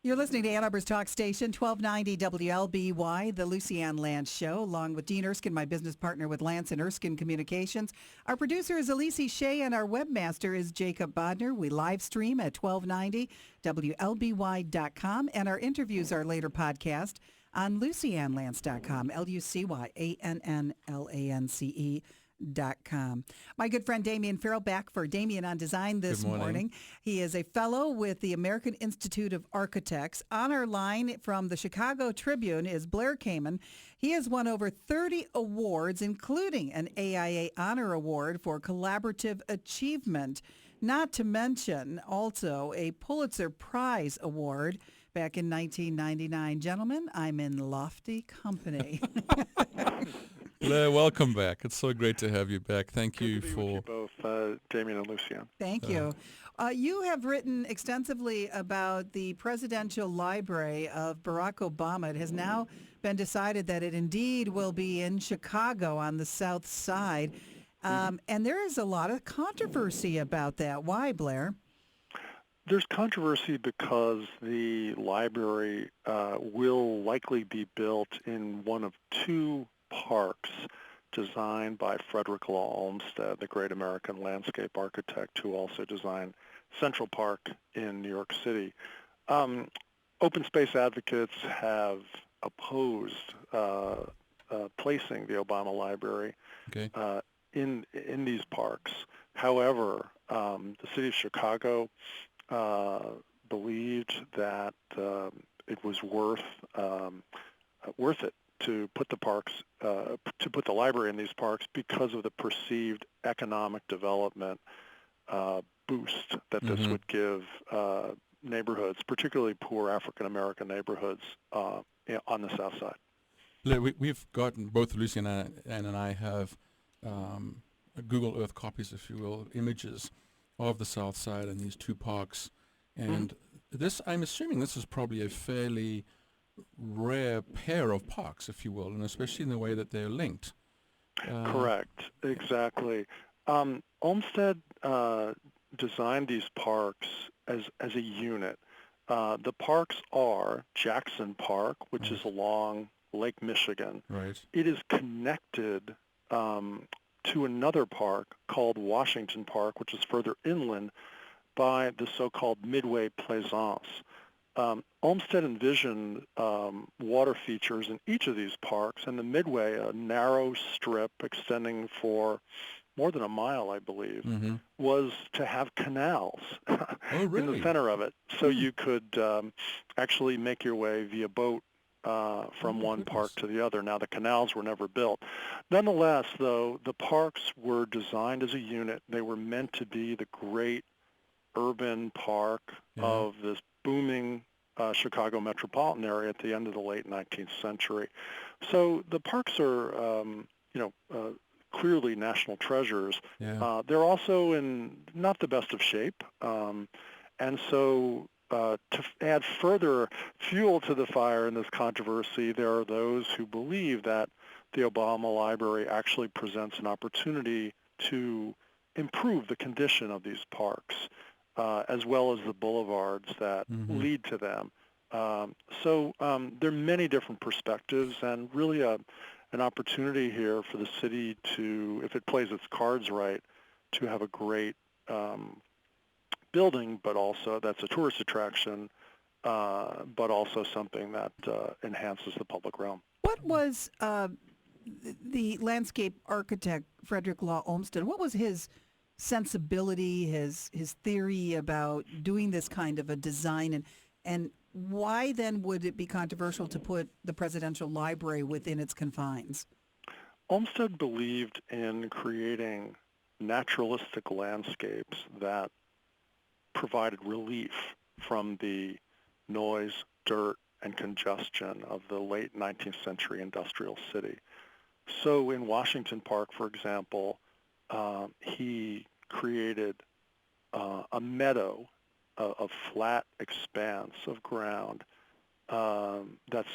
You're listening to Ann Arbor's Talk Station, 1290 WLBY, the Lucy Ann Lance Show, along with Dean Erskine, my business partner with Lance and Erskine Communications. Our producer is Elise Shea, and our webmaster is Jacob Bodner. We live stream at 1290 WLBY.com, and our interviews are later podcast on LucyAnnLance.com, LucyAnnLance.com. My good friend Damian Farrell back for Damian on Design this morning. He is a fellow with the American Institute of Architects. On our line from the Chicago Tribune is Blair Kamin. He has won over 30 awards, including an AIA Honor Award for Collaborative Achievement, not to mention also a Pulitzer Prize Award back in 1999. Gentlemen, I'm in lofty company. Blair, welcome back. It's so great to have you back. Thank you Good to be for with you both, Damian and Lucian. Thank you. You have written extensively about the presidential library of Barack Obama. It has now been decided that it indeed will be in Chicago on the south side. And there is a lot of controversy about that. Why, Blair? There's controversy because the library will likely be built in one of two parks designed by Frederick Law Olmsted, the great American landscape architect who also designed Central Park in New York City. Open space advocates have opposed placing the Obama Library in these parks. However, the city of Chicago believed that it was worth it to put the library in these parks because of the perceived economic development boost that this would give neighborhoods, particularly poor African American neighborhoods on the south side. We've gotten, both Lucy and I have Google Earth copies, if you will, images of the south side and these two parks. And this, I'm assuming this is probably a fairly rare pair of parks, if you will, and especially in the way that they're linked. Correct, exactly. Olmsted designed these parks as a unit. The parks are Jackson Park, which is along Lake Michigan. Right. It is connected to another park called Washington Park, which is further inland, by the so-called Midway Plaisance. Olmsted envisioned water features in each of these parks, and the Midway, a narrow strip extending for more than a mile, I believe, was to have canals in the center of it, so you could actually make your way via boat from one park to the other. Now, the canals were never built. Nonetheless, though, the parks were designed as a unit. They were meant to be the great urban park of this booming Chicago metropolitan area at the end of the late 19th century. So the parks are, clearly national treasures. They're also in not the best of shape. And so to add further fuel to the fire in this controversy, there are those who believe that the Obama Library actually presents an opportunity to improve the condition of these parks, as well as the boulevards that lead to them. So there are many different perspectives, and really an opportunity here for the city to, if it plays its cards right, to have a great building, but also that's a tourist attraction, but also something that enhances the public realm. What was the landscape architect, Frederick Law Olmsted, what was his sensibility, his theory about doing this kind of a design, and why then would it be controversial to put the presidential library within its confines? Olmsted believed in creating naturalistic landscapes that provided relief from the noise, dirt, and congestion of the late 19th century industrial city. So in Washington Park, for example, he created a meadow, a flat expanse of ground that's,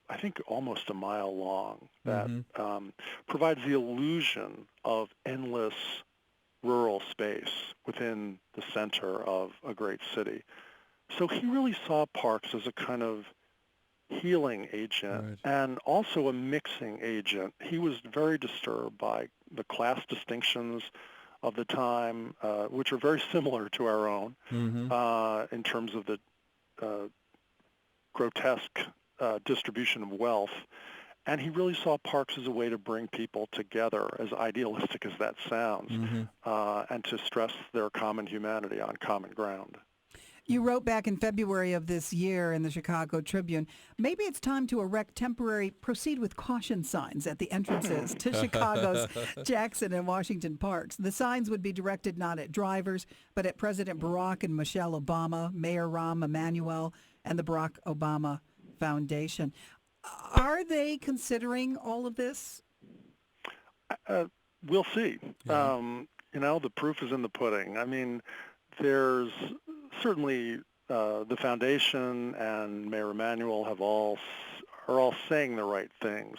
I think, almost a mile long, that provides the illusion of endless rural space within the center of a great city. So he really saw parks as a kind of healing agent Right. and also a mixing agent. He was very disturbed by the class distinctions of the time, which are very similar to our own in terms of the grotesque distribution of wealth. And he really saw parks as a way to bring people together, as idealistic as that sounds, and to stress their common humanity on common ground. You wrote back in February of this year in the Chicago Tribune, maybe it's time to erect temporary proceed with caution signs at the entrances to Chicago's Jackson and Washington parks. The signs would be directed not at drivers, but at President Barack and Michelle Obama, Mayor Rahm Emanuel, and the Barack Obama Foundation. Are they considering all of this? We'll see. Yeah. The proof is in the pudding. I mean, there's certainly the foundation and Mayor Emanuel are all saying the right things.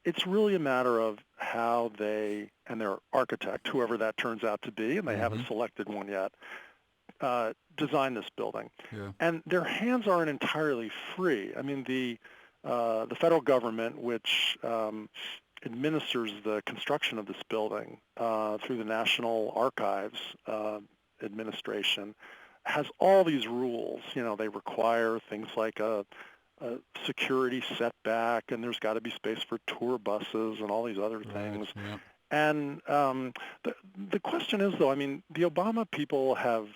It's really a matter of how they and their architect, whoever that turns out to be, and they haven't selected one yet, design this building. Yeah. And their hands aren't entirely free. I mean, the federal government, which administers the construction of this building through the National Archives Administration, has all these rules. They require things like a security setback, and there's got to be space for tour buses and all these other things. Yeah. And the question is, though, I mean, the Obama people have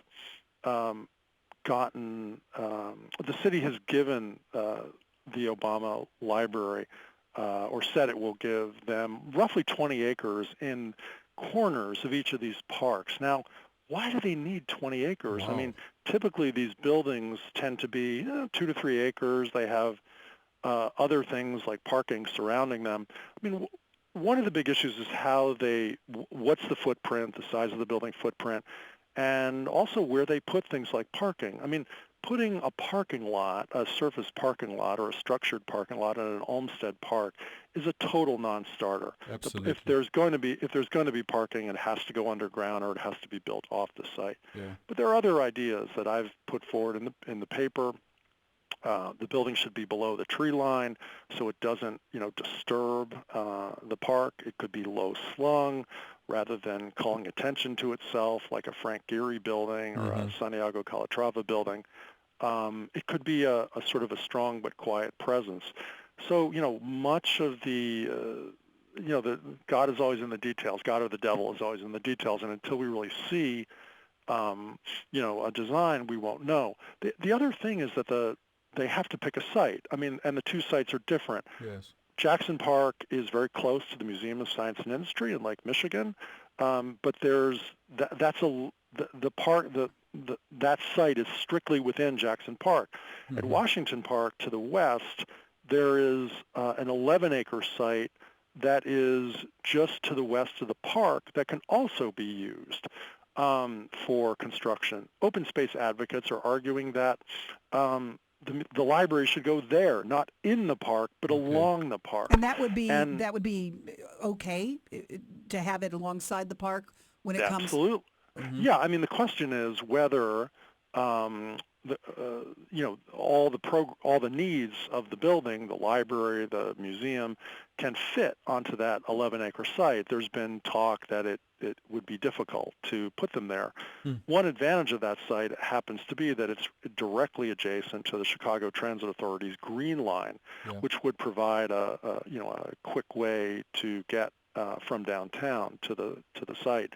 gotten, the city has given the Obama Library, or said it will give them roughly 20 acres in corners of each of these parks. Now, why do they need 20 acres? Wow. I mean, typically these buildings tend to be 2 to 3 acres. They have other things like parking surrounding them. I mean, one of the big issues is what's the footprint, the size of the building footprint, and also where they put things like parking. I mean, putting a parking lot, a surface parking lot or a structured parking lot in an Olmsted park is a total non-starter. Absolutely. If there's going to be parking, it has to go underground or it has to be built off the site. Yeah. But there are other ideas that I've put forward in the paper. The building should be below the tree line so it doesn't, disturb the park. It could be low slung rather than calling attention to itself like a Frank Gehry building or a Santiago Calatrava building. It could be a sort of a strong but quiet presence. So, much of the God is always in the details. God or the devil is always in the details. And until we really see, a design, we won't know. The other thing is that they have to pick a site. I mean, and the two sites are different. Yes. Jackson Park is very close to the Museum of Science and Industry in Lake Michigan, but there's that site is strictly within Jackson Park. At Washington Park to the west, there is an 11-acre site that is just to the west of the park that can also be used for construction. Open space advocates are arguing that the library should go there, not in the park, but along the park. And that would be okay to have it alongside the park when it comes. Absolutely. Yeah, I mean, the question is whether all the needs of the building, the library, the museum, can fit onto that 11-acre site. There's been talk that it would be difficult to put them there. One advantage of that site happens to be that it's directly adjacent to the Chicago Transit Authority's Green Line, which would provide a quick way to get from downtown to the site.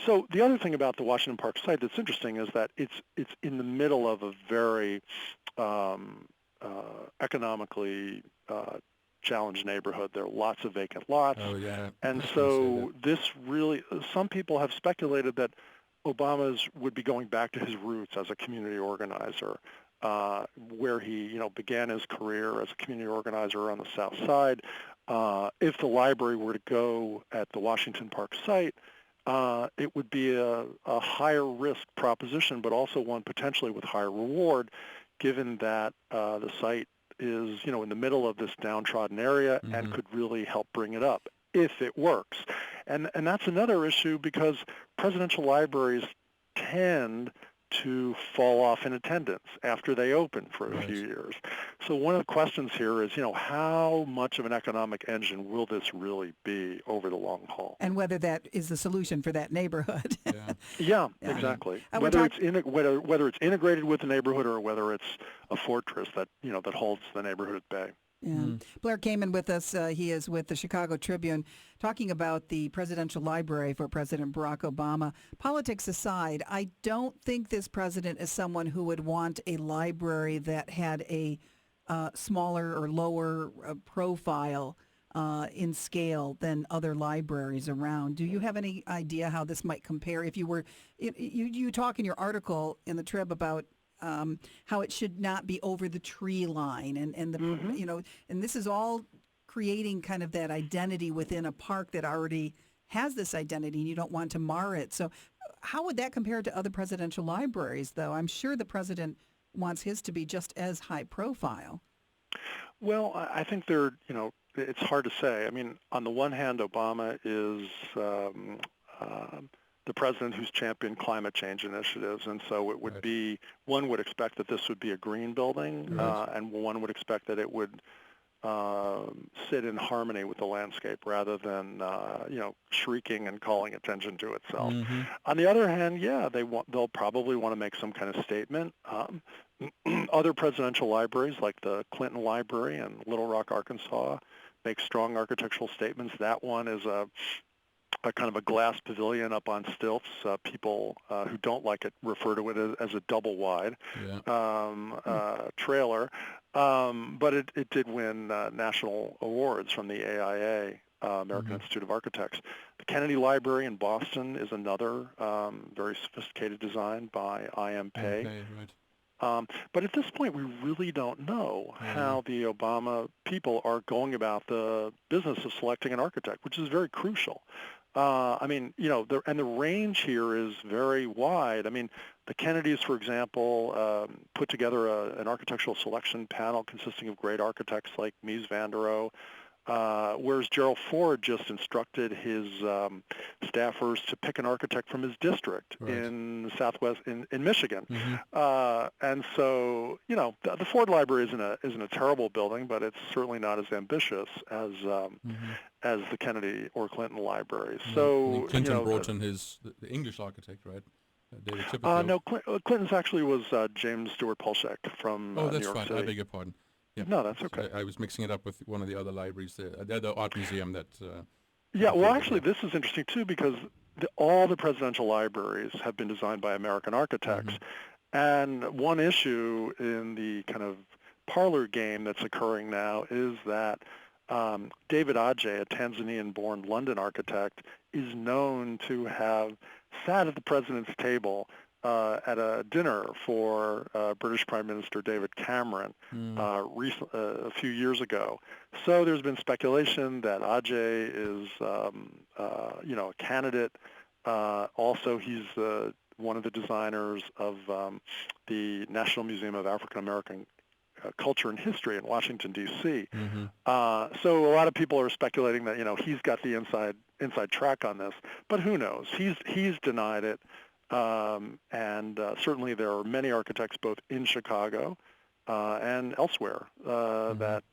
So the other thing about the Washington Park site that's interesting is that it's in the middle of a very economically challenged neighborhood. There are lots of vacant lots. Oh, yeah. And so this really, some people have speculated that Obama would be going back to his roots as a community organizer, where he, began his career as a community organizer on the South Side. If the library were to go at the Washington Park site, it would be a higher risk proposition, but also one potentially with higher reward, given that the site is, in the middle of this downtrodden area and could really help bring it up if it works. And that's another issue because presidential libraries tend to fall off in attendance after they open for a Right. few years. So one of the questions here is, how much of an economic engine will this really be over the long haul? And whether that is the solution for that neighborhood. Yeah. Yeah, Yeah. exactly. we're Whether talk- whether it's integrated with the neighborhood or whether it's a fortress that that holds the neighborhood at bay. Yeah. Blair Kamin with us. He is with the Chicago Tribune talking about the presidential library for President Barack Obama. Politics aside, I don't think this president is someone who would want a library that had a smaller or lower profile in scale than other libraries around. Do you have any idea how this might compare? If you were, you talk in your article in the Trib about how it should not be over the tree line, and the and this is all creating kind of that identity within a park that already has this identity, and you don't want to mar it. So, how would that compare to other presidential libraries? Though I'm sure the president wants his to be just as high profile. Well, I think it's hard to say. I mean, on the one hand, Obama is the president who's championed climate change initiatives, and so it would Right. be, one would expect that this would be a green building, Right. and one would expect that it would sit in harmony with the landscape rather than shrieking and calling attention to itself. Mm-hmm. On the other hand, yeah, they'll probably want to make some kind of statement. Other presidential libraries, like the Clinton Library in Little Rock, Arkansas, make strong architectural statements. That one is a kind of a glass pavilion up on stilts. People who don't like it refer to it as a double wide trailer. But it did win national awards from the AIA, American Institute of Architects. The Kennedy Library in Boston is another very sophisticated design by I.M. Pei. Okay, right. But at this point, we really don't know how the Obama people are going about the business of selecting an architect, which is very crucial. The range here is very wide. I mean, the Kennedys, for example, put together an architectural selection panel consisting of great architects like Mies van der Rohe, whereas Gerald Ford just instructed his staffers to pick an architect from his district in Southwest, in Michigan. And so, the Ford Library isn't a terrible building, but it's certainly not as ambitious as the Kennedy or Clinton libraries. So, Clinton brought in the English architect, right? David Chipperfield. No, Clinton's actually was James Stewart Polshek from New York City. Oh, that's right. I beg your pardon. Yeah. No, that's okay. I was mixing it up with one of the other libraries there, the art museum that... Actually, this is interesting, too, because all the presidential libraries have been designed by American architects. And one issue in the kind of parlor game that's occurring now is that David Adjaye, a Tanzanian-born London architect, is known to have sat at the president's table at a dinner for British Prime Minister David Cameron a few years ago. So there's been speculation that Adjaye is, a candidate. Also, he's one of the designers of the National Museum of African American Culture and History in Washington, D.C. So a lot of people are speculating that he's got the inside track on this, but who knows? He's denied it. And certainly there are many architects both in Chicago and elsewhere that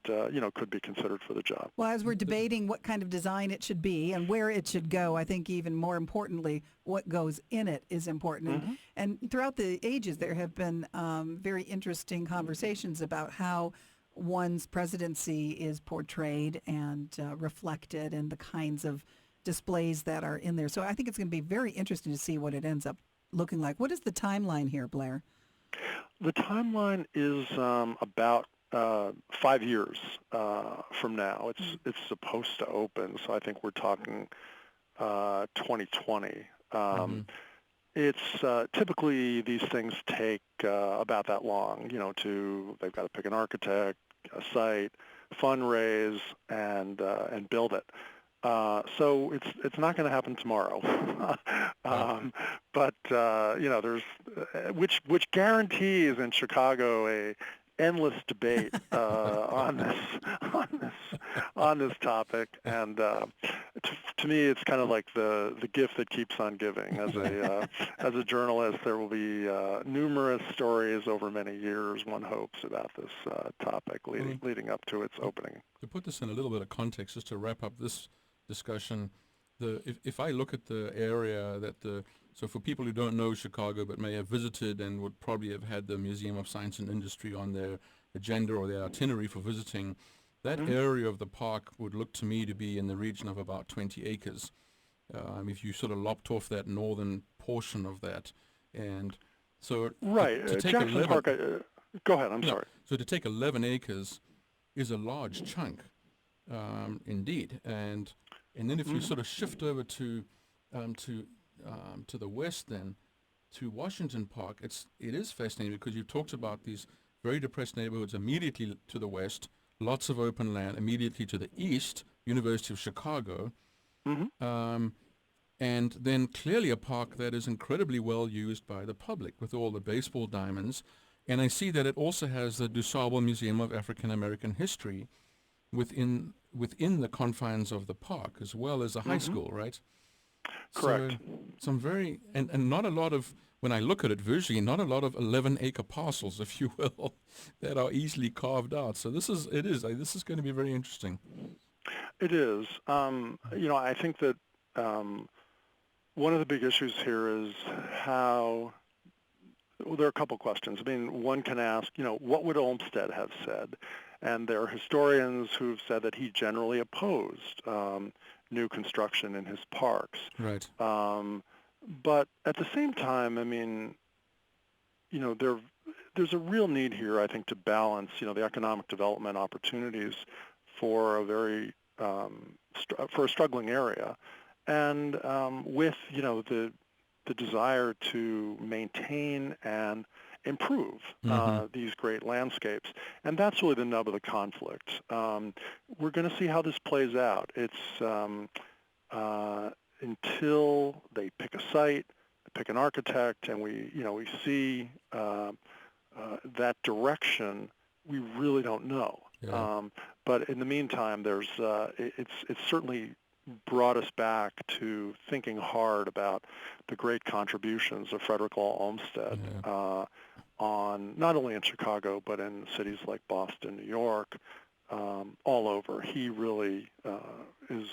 could be considered for the job. Well, as we're debating what kind of design it should be and where it should go, I think even more importantly, what goes in it is important. And throughout the ages, there have been very interesting conversations about how one's presidency is portrayed and reflected and the kinds of displays that are in there. So I think it's going to be very interesting to see what it ends up looking like. What is the timeline here, Blair? The timeline is about 5 years from now. It's supposed to open, so I think we're talking 2020. It's typically these things take about that long. They've got to pick an architect, a site, fundraise, and build it. So it's not going to happen tomorrow, but there's which guarantees in Chicago a endless debate on this topic, and to to me, it's kind of like the gift that keeps on giving. As a as a journalist, there will be numerous stories over many years, one hopes, about this topic leading up to its opening. To put this in a little bit of context, just to wrap up this discussion, if I look at the area so for people who don't know Chicago but may have visited and would probably have had the Museum of Science and Industry on their agenda or their itinerary for visiting, that area of the park would look to me to be in the region of about 20 acres. If you sort of lopped off that northern portion of that. And so right, to take Jackson Park, go ahead, I'm sorry. So to take 11 acres is a large chunk, indeed. And then if you sort of shift over to the west, then to Washington Park, it is fascinating because you've talked about these very depressed neighborhoods immediately to the west, lots of open land immediately to the east, University of Chicago, and then clearly a park that is incredibly well used by the public with all the baseball diamonds. And I see that it also has the DuSable Museum of African American History within the confines of the park, as well as a high school, right? Correct. So some very, and not a lot of, when I look at it visually, not a lot of 11-acre parcels, if you will, that are easily carved out. So this is going to be very interesting. It is. I think that one of the big issues here is how, well, there are a couple questions. I mean, one can ask, what would Olmsted have said? And there are historians who've said that he generally opposed new construction in his parks. Right. But at the same time, I mean, there's a real need here, I think, to balance, the economic development opportunities for a very for a struggling area, and with the desire to maintain and improve these great landscapes. And that's really the nub of the conflict. We're going to see how this plays out. It's until they pick a site, pick an architect, and we see that direction, we really don't know. Yeah. But in the meantime, there's it's certainly brought us back to thinking hard about the great contributions of Frederick Law Olmsted on not only in Chicago but in cities like Boston, New York, all over. He really is,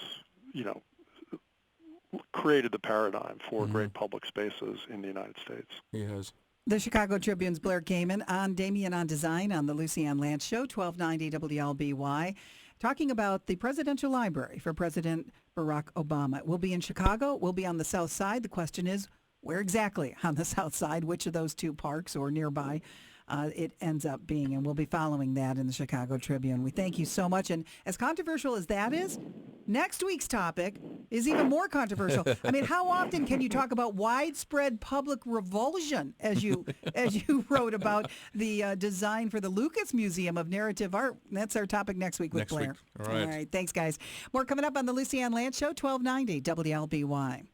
created the paradigm for great public spaces in the United States. He has. The Chicago Tribune's Blair Kamin on Damian on Design on the Lucy Ann Lance Show, 1290 WLBY, talking about the Presidential Library for President Barack Obama. We'll be in Chicago. We'll be on the South Side. The question is, where exactly on the South Side? Which of those two parks or nearby it ends up being? And we'll be following that in the Chicago Tribune. We thank you so much. And as controversial as that is, next week's topic is even more controversial. I mean, how often can you talk about widespread public revulsion, as you wrote about the design for the Lucas Museum of Narrative Art? That's our topic next week with Blair. All right. All right. Thanks, guys. More coming up on the Lucy Ann Lance Show, 1290 WLBY.